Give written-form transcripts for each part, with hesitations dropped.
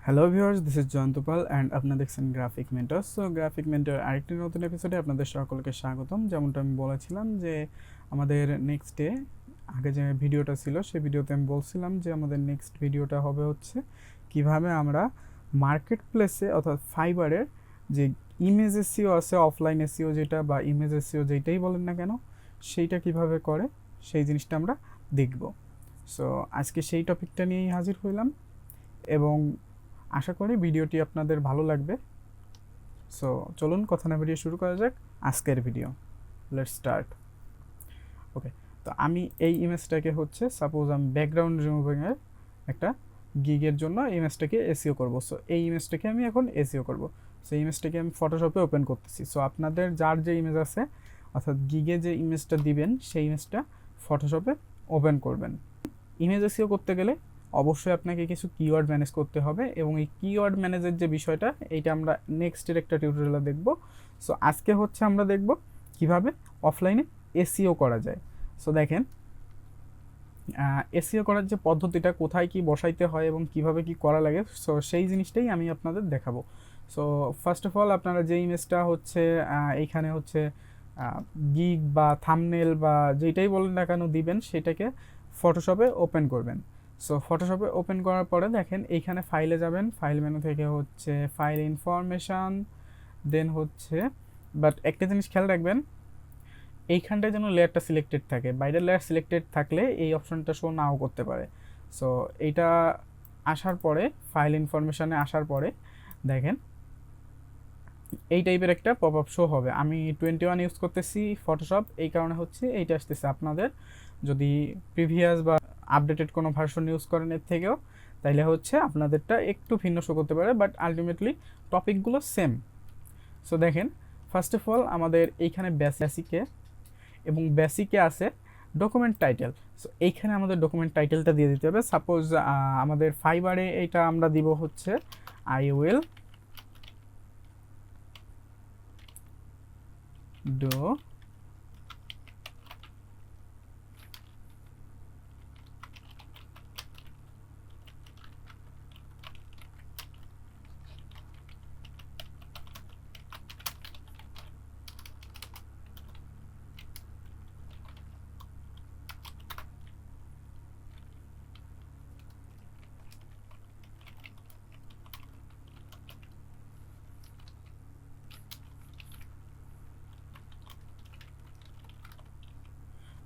Hello viewers, this is Jayanta Pal and আপনারা দেখছেন graphic mentor. So graphic mentor আরেকটি নতুন এপিসোডে আপনাদের সকলকে স্বাগতম। যেমনটা আমি বলেছিলাম যে আমাদের নেক্সট ডে আগে যে ভিডিওটা ছিল সেই ভিডিওতে আমি বলছিলাম যে আমাদের নেক্সট ভিডিওটা হবে হচ্ছে কিভাবে আমরা মার্কেট প্লেসে অর্থাৎ ফাইবারের যে ইমেজ এসইও আছে, অফলাইন এসইও যেটা বা ইমেজ এসইও যেটাই বলেন না কেন, সেইটা কিভাবে করে সেই জিনিসটা আমরা দেখব। সো আজকে সেই টপিকটা নিয়েই হাজির হইলাম এবং আশা করি ভিডিওটি আপনাদের ভালো লাগবে। সো চলুন কথা না বেরিয়ে শুরু করা যাক আজকের ভিডিও। Let's start. ওকে, তো আমি এই ইমেজটাকে হচ্ছে সাপোজ আমি ব্যাকগ্রাউন্ড রিমুভিংয়ের একটা গিগের জন্য ইমেজটাকে এসইও করব। সো এই ইমেজটাকে আমি এখন এসইও করব। সো এই ইমেজটাকে আমি ফটোশপে ওপেন করতেছি। সো আপনাদের যার যে ইমেজ আছে অর্থাৎ গিগে যে ইমেজটা দিবেন সেই ইমেজটা ফটোশপে ওপেন করবেন। ইমেজ এসইও করতে গেলে অবশ্যই আপনাকে কিছু কিওয়ার্ড ম্যানেজ করতে হবে এবং এই কিওয়ার্ড ম্যানেজের যে বিষয়টা এইটা আমরা নেক্সটের একটা টিউটোরিয়ালে দেখব। সো আজকে হচ্ছে আমরা দেখব কিভাবে অফলাইনে এসইও করা যায়। সো দেখেন, এসইও করার যে পদ্ধতিটা, কোথায় কি বসাইতে হয় এবং কিভাবে কি করা লাগে, সো সেই জিনিসটাই আমি আপনাদের দেখাবো। সো ফার্স্ট অফ অল আপনারা যে ইমেজটা হচ্ছে এইখানে হচ্ছে গিগ বা থাম্বনেল বা যেটাই বলেন না কেন দিবেন, সেটাকে ফটোশপে ওপেন করবেন। সো ফটোশপে ওপেন করার পরে দেখেন এইখানে ফাইলে যাবেন, ফাইল মেনু থেকে হচ্ছে ফাইল ইনফরমেশন, দেন হচ্ছে বাট একটা জিনিস খেয়াল রাখবেন, এইখানটায় যেন লেয়ারটা সিলেক্টেড থাকে। বাইরের লেয়ার সিলেক্টেড থাকলে এই অপশনটা শো নাও করতে পারে। সো এইটা আসার পরে ফাইল ইনফরমেশনে আসার পরে দেখেন এই টাইপের একটা পপ আপ শো হবে। আমি 21 ইউজ করতেছি ফটোশপ, এই কারণে হচ্ছে এইটা আসতেছে। আপনাদের যদি প্রিভিয়াস বা আপডেটেড কোনো ভার্সন ইউজ করেন এর থেকেও, তাইলে হচ্ছে আপনাদেরটা একটু ভিন্ন শো করতে পারে, বাট আলটিমেটলি টপিকগুলো সেম। সো দেখেন, ফার্স্ট অফ অল আমাদের এইখানে বেসিকে এবং বেসিকে আছে ডকুমেন্ট টাইটেল। সো এইখানে আমাদের ডকুমেন্ট টাইটেলটা দিয়ে দিতে হবে। সাপোজ আমাদের ফাইবারে এইটা আমরা দিব হচ্ছে I will do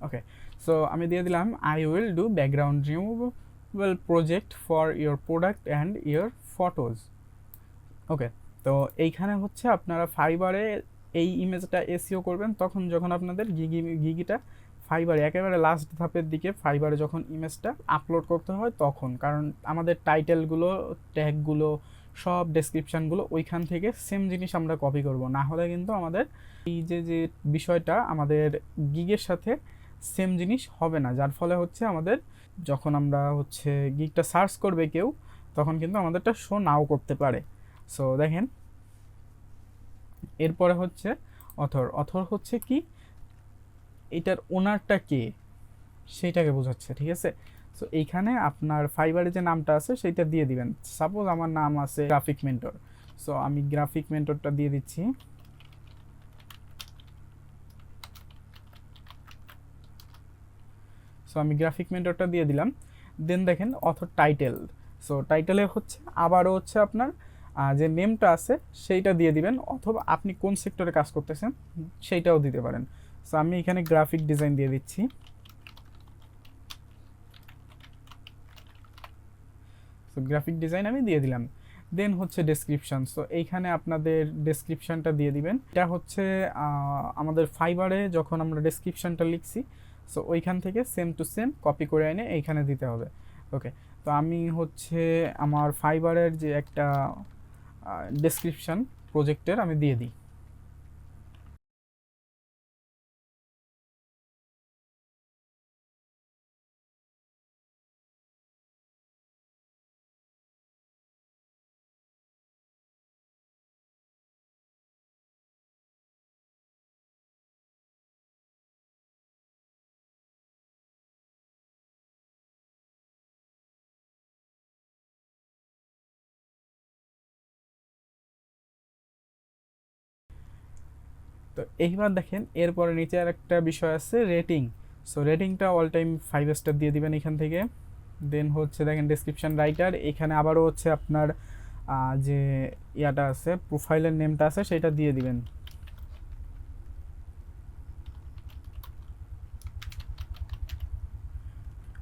okay. So আমি দিয়ে দিলাম I will do background removable project for your product and your photos. Okay, তো এইখানে হচ্ছে আপনারা ফাইবারে এই ইমেজটা এসইও করবেন তখন যখন আপনাদের গিগিটা ফাইবারে একেবারে লাস্ট ধাপের দিকে ফাইবারে যখন ইমেজটা আপলোড করতে হয় তখন, কারণ আমাদের টাইটেলগুলো, ট্যাগগুলো, সব ডেসক্রিপশানগুলো ওইখান থেকে সেম জিনিস আমরা কপি করব, না হলে কিন্তু আমাদের এই যে বিষয়টা আমাদের গিগের সাথে সেম জিনিস হবে না, যার ফলে হচ্ছে আমাদের যখন আমরা হচ্ছে গিগটা সার্চ করবে কেউ, তখন কিন্তু আমাদেরটা শো নাও করতে পারে। সো দেখেন, এরপরে হচ্ছে অথর। অথর হচ্ছে কি, এটার ওনারটা কে সেইটাকে বোঝাচ্ছে, ঠিক আছে। সো এইখানে আপনার ফাইবারে যে নামটা আছে সেইটা দিয়ে দিবেন। সাপোজ আমার নাম আছে গ্রাফিক মেন্টর, সো আমি গ্রাফিক মেন্টরটা দিয়ে দিচ্ছি। সো আমি গ্রাফিক মেন্টরটা দিয়ে দিলাম। দেন দেখেন অথর টাইটেল। সো টাইটেলে হচ্ছে আবারও হচ্ছে আপনার যে নেমটা আছে সেইটা দিয়ে দিবেন, অথবা আপনি কোন সেক্টরে কাজ করতেছেন সেইটাও দিতে পারেন। সো আমি এখানে গ্রাফিক ডিজাইন দিয়ে দিচ্ছি। সো গ্রাফিক ডিজাইন আমি দিয়ে দিলাম। দেন হচ্ছে ডেসক্রিপশন। সো এইখানে আপনাদের ডেসক্রিপশনটা দিয়ে দিবেন। এটা হচ্ছে আমাদের ফাইবারে যখন আমরা ডেসক্রিপশনটা লিখছি, সো ওইখান থেকে সেম টু সেম কপি করে এনে এইখানে দিতে হবে। ওকে, তো আমি হচ্ছে আমার ফাইবারের যে একটা ডেসক্রিপশন প্রজেক্টের আমি দিয়ে দিই। তো এইবার দেখেন এরপরে নিচে আর একটা বিষয় আছে রেটিং। সো রেটিংটা অল টাইম 5 স্টার দিয়ে দিবেন এখান থেকে। দেন হচ্ছে দেখেন ডেসক্রিপশন রাইটার, এখানে আবারও হচ্ছে আপনার যে ইয়াটা আছে প্রোফাইলের নেমটা আছে সেটা দিয়ে দিবেন।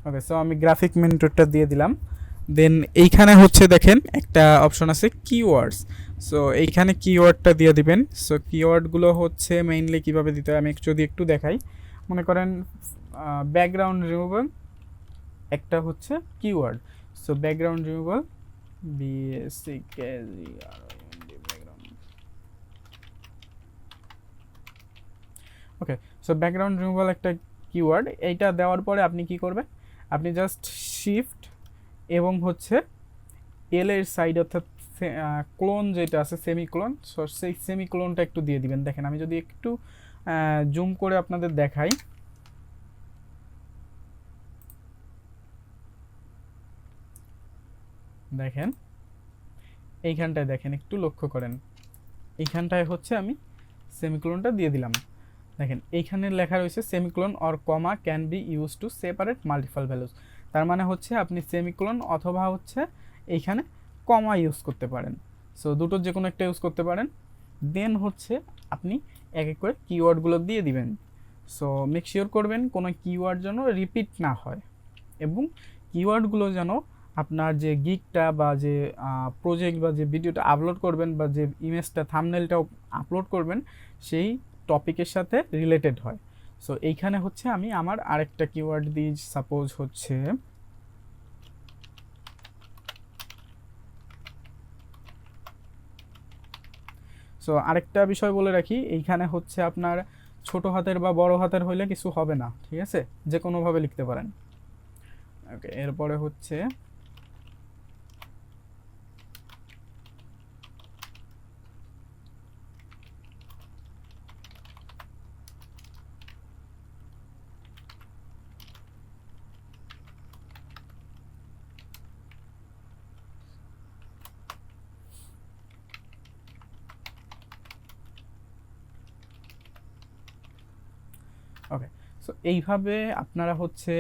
ওকে, সো আমি গ্রাফিক মেন্টরটা দিয়ে দিলাম। দেন এইখানে হচ্ছে দেখেন একটা অপশন আছে কিওয়ার্ডস। সো এইখানে কিওয়ার্ডটা দিয়ে দিবেন। সো কিওয়ার্ডগুলো হচ্ছে মেইনলি কীভাবে দিতে হয় আমি যদি একটু দেখাই। মনে করেন ব্যাকগ্রাউন্ড রিমুভাল একটা হচ্ছে keyword. So background removal background. Okay, so background removal একটা কিওয়ার্ড। এইটা দেওয়ার পরে আপনি কি করবেন, আপনি জাস্ট শিফট এবং হচ্ছে এল এর সাইড অর্থাৎ ক্লোন যেটা আছে সেমিক্লোন, সো সেই সেমিক্লোনটা একটু দিয়ে দিবেন। দেখেন আমি যদি একটু জুম করে আপনাদের দেখাই, দেখেন এইখানটায় দেখেন একটু লক্ষ্য করেন, এইখানটায় হচ্ছে আমি সেমিক্লোনটা দিয়ে দিলাম। দেখেন এইখানে লেখা রয়েছে semicolon or comma can be use to separate multiple values. তার মানে হচ্ছে আপনি সেমিক্লোন অথবা হচ্ছে এইখানে কমা ইউজ করতে পারেন। সো দুটোর যে কোনো একটা ইউজ করতে পারেন। দেন হচ্ছে আপনি এক এক করে কিওয়ার্ডগুলো দিয়ে দিবেন। সো মেক শিওর করবেন কোনো কিওয়ার্ড যেন রিপিট না হয় এবং কিওয়ার্ডগুলো যেন আপনার যে গিগটা বা যে প্রজেক্ট বা যে ভিডিওটা আপলোড করবেন বা যে ইমেজটা থাম্বনেলটাও আপলোড করবেন সেই টপিকের সাথে রিলেটেড হয়। সো এইখানে হচ্ছে আমি আমার আরেকটা কিওয়ার্ড দিই, সাপোজ হচ্ছে সো আরেকটা বিষয় বলে রাখি, এইখানে হচ্ছে আপনার ছোট হাতের বা বড় হাতের হইলে কিছু হবে না, ঠিক আছে, যে কোনোভাবে লিখতে পারেন। ওকে, এরপরে হচ্ছে ওকে, সো এইভাবে আপনারা হচ্ছে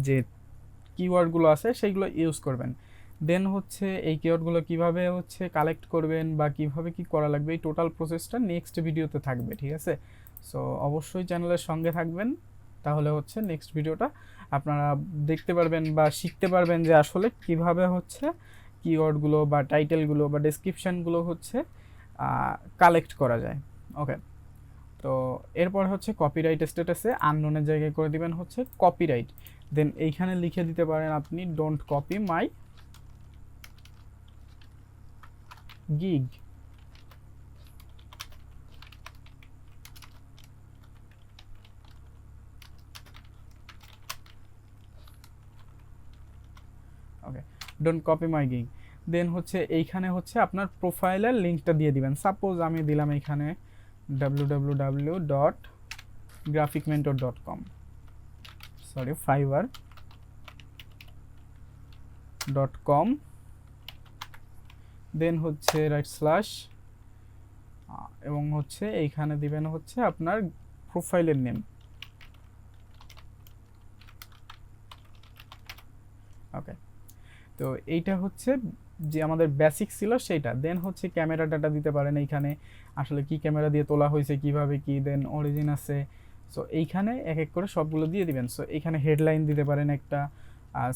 যে কিওয়ার্ডগুলো আছে সেইগুলো ইউজ করবেন। দেন হচ্ছে এই কিওয়ার্ডগুলো কিভাবে হচ্ছে কালেক্ট করবেন বা কিভাবে কি করা লাগবে এই টোটাল প্রসেসটা নেক্সট ভিডিওতে থাকবে, ঠিক আছে। সো অবশ্যই চ্যানেলের সঙ্গে থাকবেন, তাহলে হচ্ছে নেক্সট ভিডিওটা আপনারা দেখতে পারবেন বা শিখতে পারবেন যে আসলে কিভাবে হচ্ছে কিওয়ার্ডগুলো বা টাইটেলগুলো বা ডেসক্রিপশানগুলো হচ্ছে কালেক্ট করা যায়। ওকে, তো এরপর হচ্ছে কপিরাইট স্ট্যাটাসে আননোনের জায়গায় করে দিবেন হচ্ছে কপিরাইট। দেন এইখানে লিখে দিতে পারেন আপনি don't copy my gig. Okay, don't copy my gig. Then হচ্ছে এইখানে হচ্ছে আপনার প্রোফাইলের লিঙ্কটা দিয়ে দিবেন। সাপোজ আমি দিলাম এখানে www.graphicmentor.com, সরি fiverr.com, দেন হচ্ছে রাইট স্ল্যাশ এবং হচ্ছে এইখানে দিবেন হচ্ছে আপনার প্রোফাইলের নেম। ওকে, তো এইটা হচ্ছে যে আমাদের বেসিক ছিল সেইটা। দেন হচ্ছে ক্যামেরা ডাটা দিতে পারেন, এইখানে আসলে কি ক্যামেরা দিয়ে তোলা হয়েছে কিভাবে কি, দেন অরিজিন আছে। সো এইখানে এক এক করে সবগুলো দিয়ে দিবেন। সো এইখানে হেডলাইন দিতে পারেন একটা,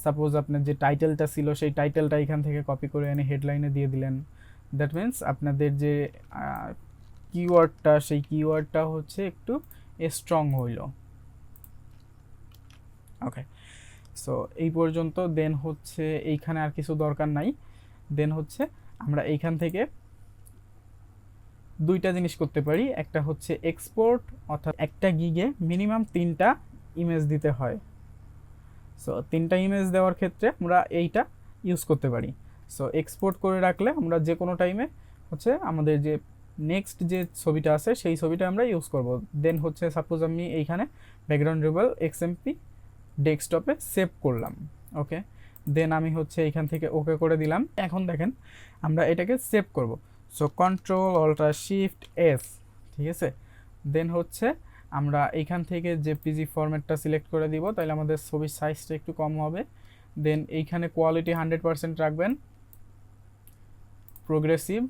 সাপোজ আপনার যে টাইটেলটা ছিল সেই টাইটেলটা এখান থেকে কপি করে এনে হেডলাইনে দিয়ে দিলেন। দ্যাট মিন্স আপনাদের যে কিওয়ার্ডটা সেই কিওয়ার্ডটা হচ্ছে একটু স্ট্রং হইল। ওকে, সো এই পর্যন্ত। দেন হচ্ছে এইখানে আর কিছু দরকার নাই। দেন হচ্ছে আমরা এইখান থেকে দুইটা জিনিস করতে পারি, একটা হচ্ছে এক্সপোর্ট, অর্থাৎ একটা গিগে মিনিমাম 3টা ইমেজ দিতে হয়। সো 3টা ইমেজ দেওয়ার ক্ষেত্রে আমরা এইটা ইউজ করতে পারি। সো এক্সপোর্ট করে রাখলে আমরা যে কোনো টাইমে হচ্ছে আমাদের যে নেক্সট যে ছবিটা আছে সেই ছবিটা আমরা ইউজ করব। দেন হচ্ছে সাপোজ আমি এইখানে ব্যাকগ্রাউন্ড রিমুভাল এক্সএমপি ডেস্কটপে সেভ করলাম। ওকে, দেন আমি হচ্ছে এইখান থেকে ওকে করে দিলাম। এখন দেখেন আমরা এটাকে সেভ করব। So control alter shift S ঠিক আছে। দেন হচ্ছে আমরা এইখান থেকে জেপিজি ফরম্যাটটা সিলেক্ট করে দিব, তাহলে আমাদের ছবির সাইজটা একটু কম হবে। দেন এইখানে কোয়ালিটি 100% রাখবেন, প্রোগ্রেসিভ,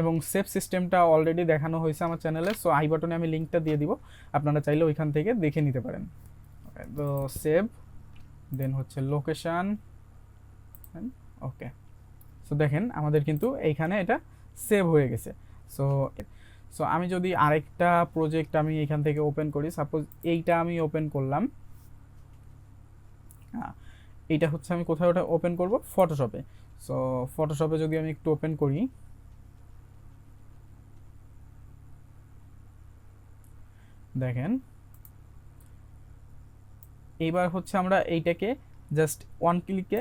এবং সেভ সিস্টেমটা অলরেডি দেখানো হয়েছে আমার চ্যানেলে, সো আই বাটনে আমি লিঙ্কটা দিয়ে দিব, আপনারা চাইলে ওইখান থেকে দেখে নিতে পারেন। তো সেভ, দেন হচ্ছে লোকেশান, ওকে। সো দেখেন আমাদের কিন্তু এইখানে এটা সেভ হয়ে গেছে। সো সো আমি যদি আরেকটা প্রজেক্ট আমি এখান থেকে ওপেন করি, সাপোজ এইটা আমি ওপেন করলাম, এইটা হচ্ছে আমি কোথায় ওটা ওপেন করব, ফটোশপে। সো ফটোশপে যদি আমি একটু ওপেন করি, দেখেন এইবার হচ্ছে আমরা এইটাকে জাস্ট ওয়ান ক্লিকে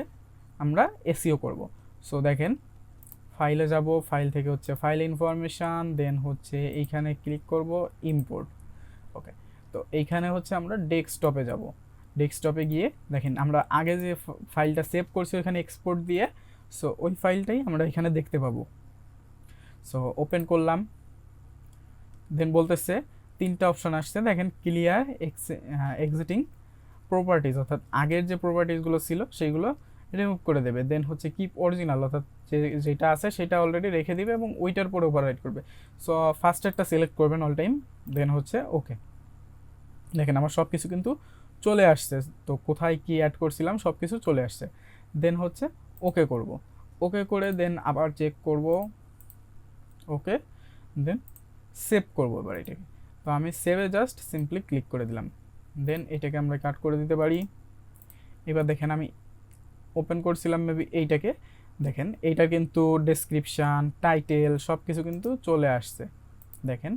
আমরা এসইও করব। সো দেখেন ফাইলে যাব, ফাইল থেকে হচ্ছে ফাইল ইনফরমেশান, দেন হচ্ছে এইখানে ক্লিক করব ইম্পোর্ট, ওকে। তো এইখানে হচ্ছে আমরা ডেস্কটপে যাব, ডেস্কটপে গিয়ে দেখেন আমরা আগে যে ফাইলটা সেভ করছি ওইখানে এক্সপোর্ট দিয়ে, সো ওই ফাইলটাই আমরা এখানে দেখতে পাবো। সো ওপেন করলাম, দেন বলতেছে তিনটা অপশন আসছে, দেখেন ক্লিয়ার, এক্সিটিং প্রপার্টিজ, অর্থাৎ আগের যে প্রপার্টিজগুলো ছিল সেইগুলো রিমুভ করে দেবে। দেন হচ্ছে কিপ অরিজিনাল, অর্থাৎ যেটা আছে সেটা অলরেডি রেখে দিবে এবং ওইটার পরে ওভাররাইট করবে। সো ফার্স্টেরটা সিলেক্ট করবেন অল টাইম, দেন হচ্ছে ওকে। দেখেন আমার সব কিছু কিন্তু চলে আসছে, তো কোথায় কি অ্যাড করছিলাম সব কিছু চলে আসছে। দেন হচ্ছে ওকে করব, ওকে করে দেন আবার চেক করব, ওকে, দেন সেভ করব এবার এটাকে। তো আমি সেভে জাস্ট সিম্পলি ক্লিক করে দিলাম, দেন এটাকে আমরা কাট করে দিতে পারি। এবার দেখেন আমি ওপেন করছিলাম মেবি এইটাকে, দেখেন এইটা কিন্তু ডেসক্রিপশান, টাইটেল সব কিছু কিন্তু চলে আসছে, দেখেন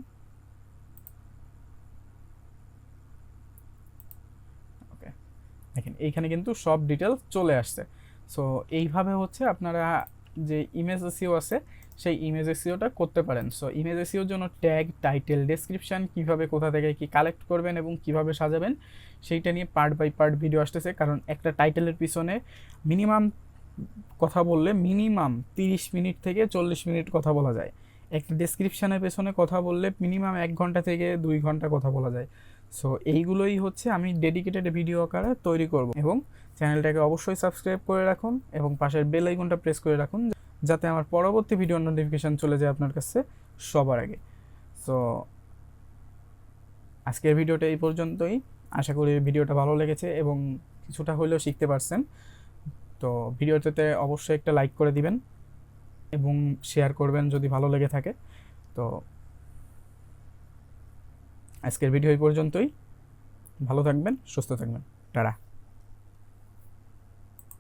ওকে, দেখেন এইখানে কিন্তু সব ডিটেলস চলে আসছে। সো এইভাবে হচ্ছে আপনারা যে ইমেজ এসইও আছে সেই ইমেজ এসইওটা করতে পারেন। সো ইমেজ এসইওর জন্য ট্যাগ, টাইটেল, ডেসক্রিপশান কীভাবে কোথা থেকে কি কালেক্ট করবেন এবং কিভাবে সাজাবেন সেইটা নিয়ে পার্ট বাই পার্ট ভিডিও আসতেছে, কারণ একটা টাইটেলের পিছনে মিনিমাম কথা বললে মিনিমাম 30 মিনিট থেকে 40 মিনিট কথা বলা যায়, একটা ডেসক্রিপশানের পেছনে কথা বললে মিনিমাম 1 ঘন্টা থেকে 2 ঘন্টা কথা বলা যায়। সো এইগুলোই হচ্ছে আমি ডেডিকেটেড ভিডিও আকারে তৈরি করব, এবং চ্যানেলটাকে অবশ্যই সাবস্ক্রাইব করে রাখুন এবং পাশের বেল আইকনটা প্রেস করে রাখুন, যাতে আমার পরবর্তী ভিডিওর নোটিফিকেশান চলে যায় আপনার কাছে সবার আগে। সো আজকের ভিডিওটা এই পর্যন্তই, আশা করি ভিডিওটা ভালো লেগেছে এবং কিছুটা হলেও শিখতে পারছেন। তো ভিডিওটাতে অবশ্যই একটা লাইক করে দিবেন এবং শেয়ার করবেন যদি ভালো লেগে থাকে। তো আজকের ভিডিও এই পর্যন্তই, ভালো থাকবেন, সুস্থ থাকবেন, টাটা।